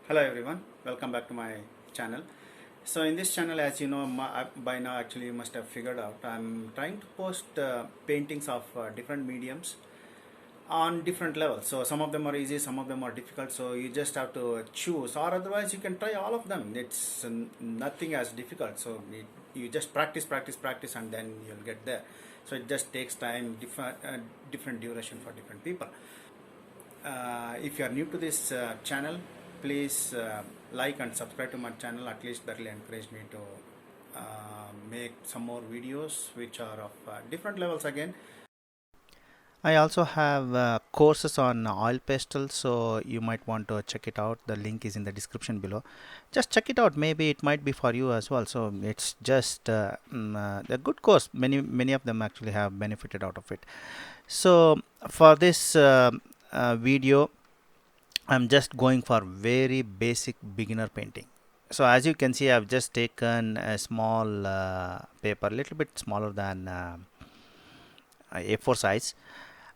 Hello everyone, welcome back to my channel. So in this channel, as you know, by now actually you must have figured out, I'm trying to post paintings of different mediums on different levels. So some of them are easy, some of them are difficult, so you just have to choose, or otherwise you can try all of them. It's nothing as difficult, so you just practice and then you'll get there. So it just takes time, different duration for different people. If you are new to this channel, please like and subscribe to my channel. At least that will encourage me to make some more videos which are of different levels again. I also have courses on oil pastels, so you might want to check it out. The link is in the description below. Just check it out. Maybe it might be for you as well. So it's just a good course. Many of them actually have benefited out of it. So for this video, I'm just going for very basic beginner painting. So as you can see, I've just taken a small paper, little bit smaller than A4 size,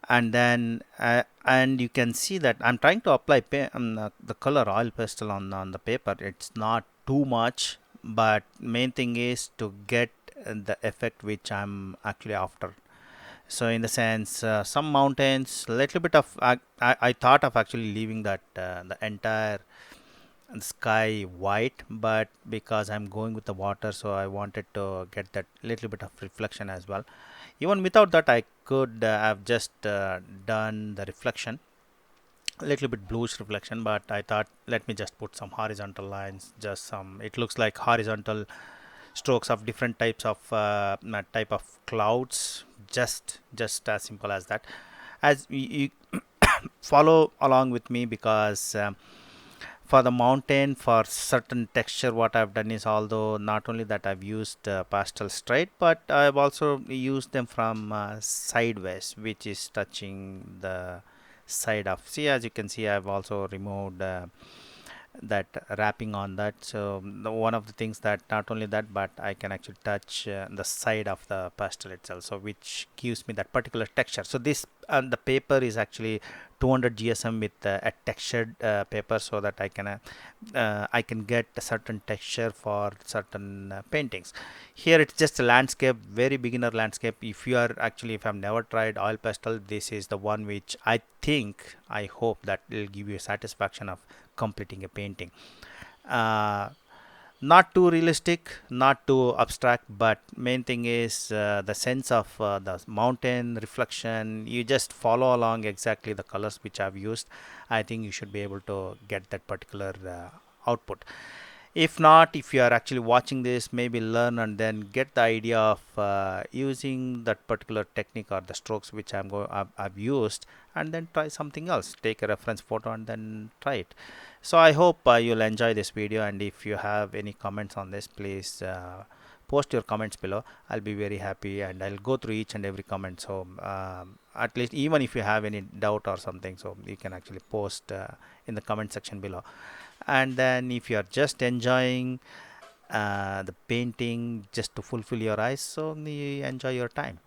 and then and you can see that I'm trying to apply the color oil pastel on the paper. It's not too much, but main thing is to get the effect which I'm actually after. So in the sense, some mountains, little bit of I thought of actually leaving that the entire sky white, but because I'm going with the water, so I wanted to get that little bit of reflection as well. Even without that, I could have just done the reflection, a little bit bluish reflection, but I thought let me just put some horizontal lines, just some, it looks like horizontal strokes of different types of type of clouds, just as simple as that. As you follow along with me, because for the mountain, for certain texture, what I've done is, although not only that I've used pastel straight, but I've also used them from sideways, which is touching the side of, see, as you can see, I've also removed that wrapping on that. So one of the things that not only that, but I can actually touch the side of the pastel itself, so which gives me that particular texture. So this the paper is actually 200 GSM with a textured paper, so that I can get a certain texture for certain paintings. Here it's just a landscape, very beginner landscape. If you are actually, if I've never tried oil pastel, this is the one which I hope that will give you satisfaction of completing a painting. uh, Not too realistic, not too abstract, but main thing is the sense of the mountain reflection. You just follow along exactly the colors which I've used. I think you should be able to get that particular output. If not, if you are actually watching this, maybe learn and then get the idea of using that particular technique or the strokes which I've used, and then try something else. Take a reference photo and then try it. So I hope you'll enjoy this video, and if you have any comments on this, please post your comments below. I'll be very happy, and I'll go through each and every comment. So at least, even if you have any doubt or something, so you can actually post in the comment section below. And then if you are just enjoying the painting just to fulfill your eyes, so you enjoy your time.